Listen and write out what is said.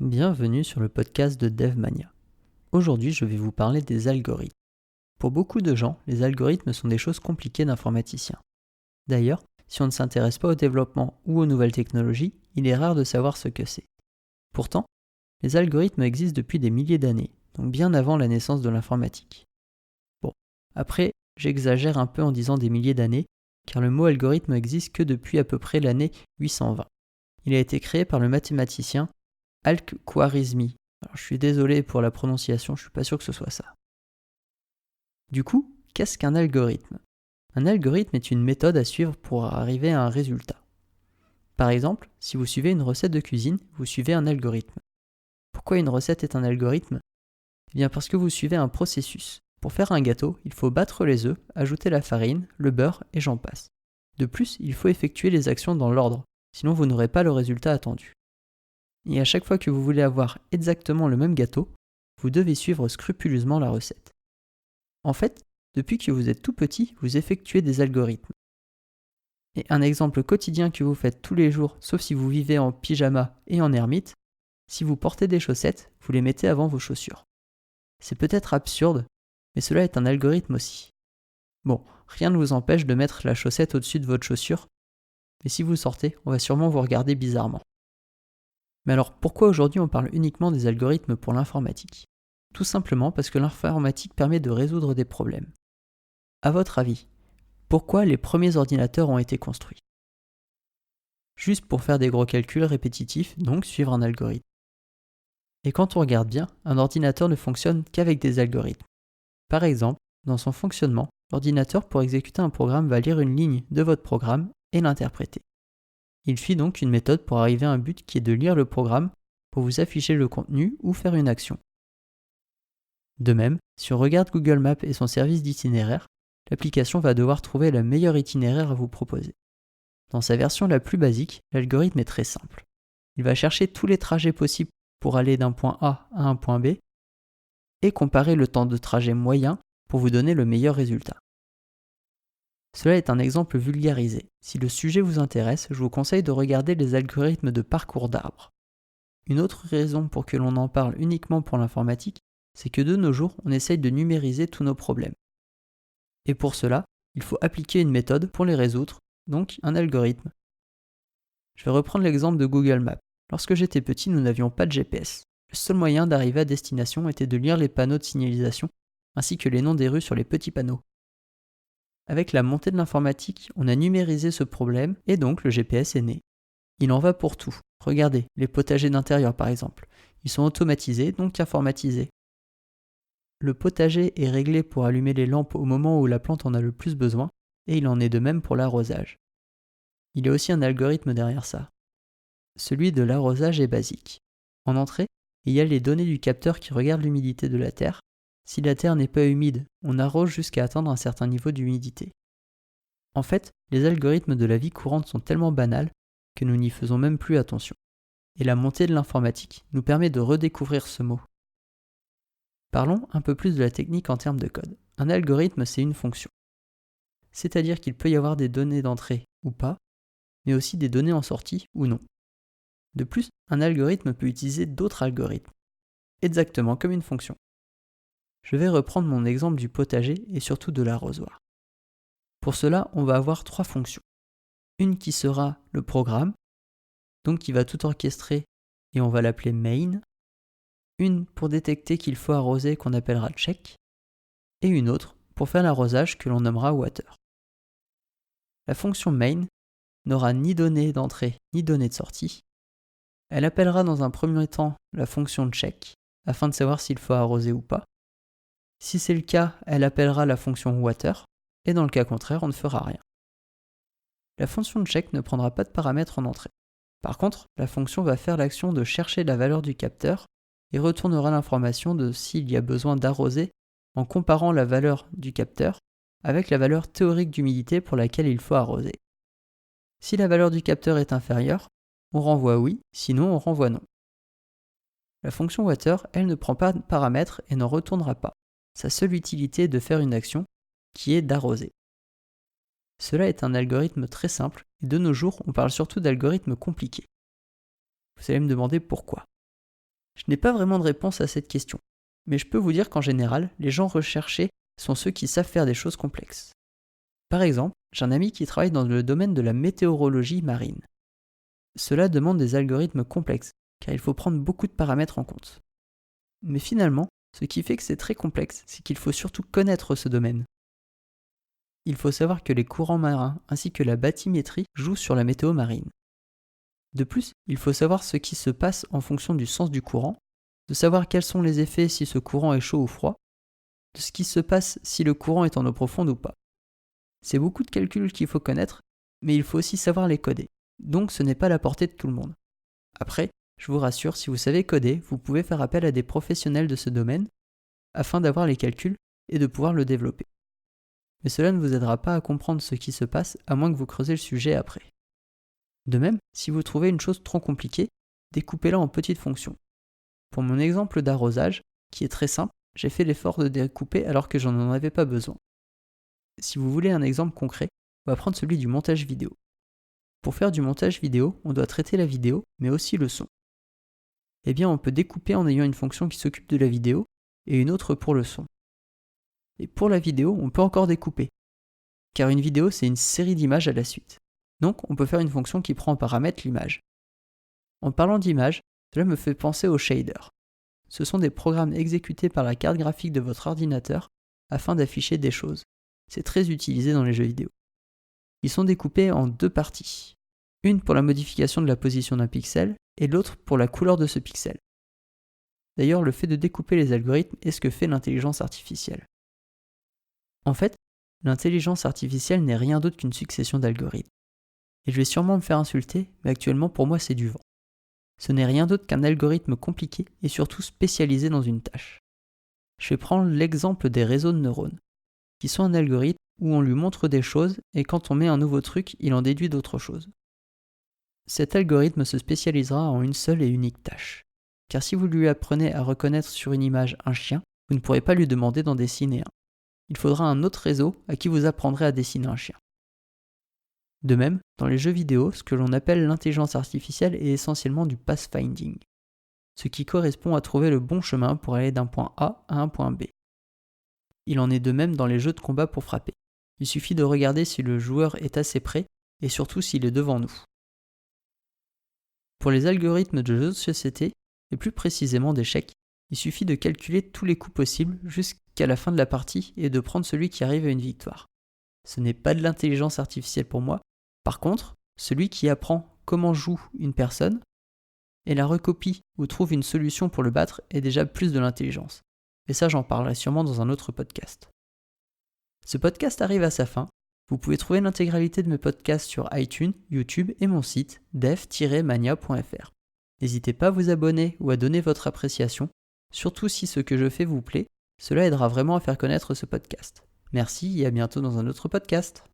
Bienvenue sur le podcast de DevMania. Aujourd'hui, je vais vous parler des algorithmes. Pour beaucoup de gens, les algorithmes sont des choses compliquées d'informaticiens. D'ailleurs, si on ne s'intéresse pas au développement ou aux nouvelles technologies, il est rare de savoir ce que c'est. Pourtant, les algorithmes existent depuis des milliers d'années, donc bien avant la naissance de l'informatique. Bon, après, j'exagère un peu en disant des milliers d'années, car le mot algorithme existe que depuis à peu près l'année 820. Il a été créé par le mathématicien Al-Khwarizmi. Alors, je suis désolé pour la prononciation, je suis pas sûr que ce soit ça. Du coup, qu'est-ce qu'un algorithme ? Un algorithme est une méthode à suivre pour arriver à un résultat. Par exemple, si vous suivez une recette de cuisine, vous suivez un algorithme. Pourquoi une recette est un algorithme ? Eh bien parce que vous suivez un processus. Pour faire un gâteau, il faut battre les œufs, ajouter la farine, le beurre et j'en passe. De plus, il faut effectuer les actions dans l'ordre, sinon vous n'aurez pas le résultat attendu. Et à chaque fois que vous voulez avoir exactement le même gâteau, vous devez suivre scrupuleusement la recette. En fait, depuis que vous êtes tout petit, vous effectuez des algorithmes. Et un exemple quotidien que vous faites tous les jours, sauf si vous vivez en pyjama et en ermite, si vous portez des chaussettes, vous les mettez avant vos chaussures. C'est peut-être absurde, mais cela est un algorithme aussi. Bon, rien ne vous empêche de mettre la chaussette au-dessus de votre chaussure, mais si vous sortez, on va sûrement vous regarder bizarrement. Mais alors pourquoi aujourd'hui on parle uniquement des algorithmes pour l'informatique ? Tout simplement parce que l'informatique permet de résoudre des problèmes. À votre avis, pourquoi les premiers ordinateurs ont été construits ? Juste pour faire des gros calculs répétitifs, donc suivre un algorithme. Et quand on regarde bien, un ordinateur ne fonctionne qu'avec des algorithmes. Par exemple, dans son fonctionnement, l'ordinateur pour exécuter un programme va lire une ligne de votre programme et l'interpréter. Il suit donc une méthode pour arriver à un but qui est de lire le programme pour vous afficher le contenu ou faire une action. De même, si on regarde Google Maps et son service d'itinéraire, l'application va devoir trouver le meilleur itinéraire à vous proposer. Dans sa version la plus basique, l'algorithme est très simple. Il va chercher tous les trajets possibles pour aller d'un point A à un point B et comparer le temps de trajet moyen pour vous donner le meilleur résultat. Cela est un exemple vulgarisé. Si le sujet vous intéresse, je vous conseille de regarder les algorithmes de parcours d'arbres. Une autre raison pour que l'on en parle uniquement pour l'informatique, c'est que de nos jours, on essaye de numériser tous nos problèmes. Et pour cela, il faut appliquer une méthode pour les résoudre, donc un algorithme. Je vais reprendre l'exemple de Google Maps. Lorsque j'étais petit, nous n'avions pas de GPS. Le seul moyen d'arriver à destination était de lire les panneaux de signalisation, ainsi que les noms des rues sur les petits panneaux. Avec la montée de l'informatique, on a numérisé ce problème et donc le GPS est né. Il en va pour tout. Regardez, les potagers d'intérieur par exemple. Ils sont automatisés, donc informatisés. Le potager est réglé pour allumer les lampes au moment où la plante en a le plus besoin, et il en est de même pour l'arrosage. Il y a aussi un algorithme derrière ça. Celui de l'arrosage est basique. En entrée, il y a les données du capteur qui regarde l'humidité de la terre. Si la terre n'est pas humide, on arrose jusqu'à atteindre un certain niveau d'humidité. En fait, les algorithmes de la vie courante sont tellement banals que nous n'y faisons même plus attention. Et la montée de l'informatique nous permet de redécouvrir ce mot. Parlons un peu plus de la technique en termes de code. Un algorithme, c'est une fonction. C'est-à-dire qu'il peut y avoir des données d'entrée ou pas, mais aussi des données en sortie ou non. De plus, un algorithme peut utiliser d'autres algorithmes, exactement comme une fonction. Je vais reprendre mon exemple du potager et surtout de l'arrosoir. Pour cela, on va avoir trois fonctions. Une qui sera le programme, donc qui va tout orchestrer et on va l'appeler main. Une pour détecter qu'il faut arroser qu'on appellera check. Et une autre pour faire l'arrosage que l'on nommera water. La fonction main n'aura ni données d'entrée ni données de sortie. Elle appellera dans un premier temps la fonction check afin de savoir s'il faut arroser ou pas. Si c'est le cas, elle appellera la fonction water et dans le cas contraire, on ne fera rien. La fonction check ne prendra pas de paramètres en entrée. Par contre, la fonction va faire l'action de chercher la valeur du capteur et retournera l'information de s'il y a besoin d'arroser en comparant la valeur du capteur avec la valeur théorique d'humidité pour laquelle il faut arroser. Si la valeur du capteur est inférieure, on renvoie oui, sinon on renvoie non. La fonction water, elle ne prend pas de paramètres et n'en retournera pas. Sa seule utilité est de faire une action qui est d'arroser. Cela est un algorithme très simple et de nos jours on parle surtout d'algorithmes compliqués. Vous allez me demander pourquoi. Je n'ai pas vraiment de réponse à cette question, mais je peux vous dire qu'en général, les gens recherchés sont ceux qui savent faire des choses complexes. Par exemple, j'ai un ami qui travaille dans le domaine de la météorologie marine. Cela demande des algorithmes complexes, car il faut prendre beaucoup de paramètres en compte. Mais finalement, ce qui fait que c'est très complexe, c'est qu'il faut surtout connaître ce domaine. Il faut savoir que les courants marins ainsi que la bathymétrie jouent sur la météo marine. De plus, il faut savoir ce qui se passe en fonction du sens du courant, de savoir quels sont les effets si ce courant est chaud ou froid, de ce qui se passe si le courant est en eau profonde ou pas. C'est beaucoup de calculs qu'il faut connaître, mais il faut aussi savoir les coder, donc ce n'est pas à la portée de tout le monde. Après, je vous rassure, si vous savez coder, vous pouvez faire appel à des professionnels de ce domaine afin d'avoir les calculs et de pouvoir le développer. Mais cela ne vous aidera pas à comprendre ce qui se passe à moins que vous creusez le sujet après. De même, si vous trouvez une chose trop compliquée, découpez-la en petites fonctions. Pour mon exemple d'arrosage, qui est très simple, j'ai fait l'effort de découper alors que j'en avais pas besoin. Si vous voulez un exemple concret, on va prendre celui du montage vidéo. Pour faire du montage vidéo, on doit traiter la vidéo, mais aussi le son. Eh bien, on peut découper en ayant une fonction qui s'occupe de la vidéo et une autre pour le son. Et pour la vidéo, on peut encore découper, car une vidéo c'est une série d'images à la suite. Donc on peut faire une fonction qui prend en paramètre l'image. En parlant d'image, cela me fait penser aux shaders. Ce sont des programmes exécutés par la carte graphique de votre ordinateur afin d'afficher des choses. C'est très utilisé dans les jeux vidéo. Ils sont découpés en deux parties. Une pour la modification de la position d'un pixel et l'autre pour la couleur de ce pixel. D'ailleurs, le fait de découper les algorithmes est ce que fait l'intelligence artificielle. En fait, l'intelligence artificielle n'est rien d'autre qu'une succession d'algorithmes. Et je vais sûrement me faire insulter, mais actuellement pour moi c'est du vent. Ce n'est rien d'autre qu'un algorithme compliqué et surtout spécialisé dans une tâche. Je vais prendre l'exemple des réseaux de neurones, qui sont un algorithme où on lui montre des choses et quand on met un nouveau truc, il en déduit d'autres choses. Cet algorithme se spécialisera en une seule et unique tâche. Car si vous lui apprenez à reconnaître sur une image un chien, vous ne pourrez pas lui demander d'en dessiner un. Il faudra un autre réseau à qui vous apprendrez à dessiner un chien. De même, dans les jeux vidéo, ce que l'on appelle l'intelligence artificielle est essentiellement du pathfinding, ce qui correspond à trouver le bon chemin pour aller d'un point A à un point B. Il en est de même dans les jeux de combat pour frapper. Il suffit de regarder si le joueur est assez près et surtout s'il est devant nous. Pour les algorithmes de jeux de société, et plus précisément d'échecs, il suffit de calculer tous les coups possibles jusqu'à la fin de la partie et de prendre celui qui arrive à une victoire. Ce n'est pas de l'intelligence artificielle pour moi. Par contre, celui qui apprend comment joue une personne et la recopie ou trouve une solution pour le battre est déjà plus de l'intelligence. Et ça, j'en parlerai sûrement dans un autre podcast. Ce podcast arrive à sa fin. Vous pouvez trouver l'intégralité de mes podcasts sur iTunes, YouTube et mon site dev-mania.fr. N'hésitez pas à vous abonner ou à donner votre appréciation, surtout si ce que je fais vous plaît, cela aidera vraiment à faire connaître ce podcast. Merci et à bientôt dans un autre podcast.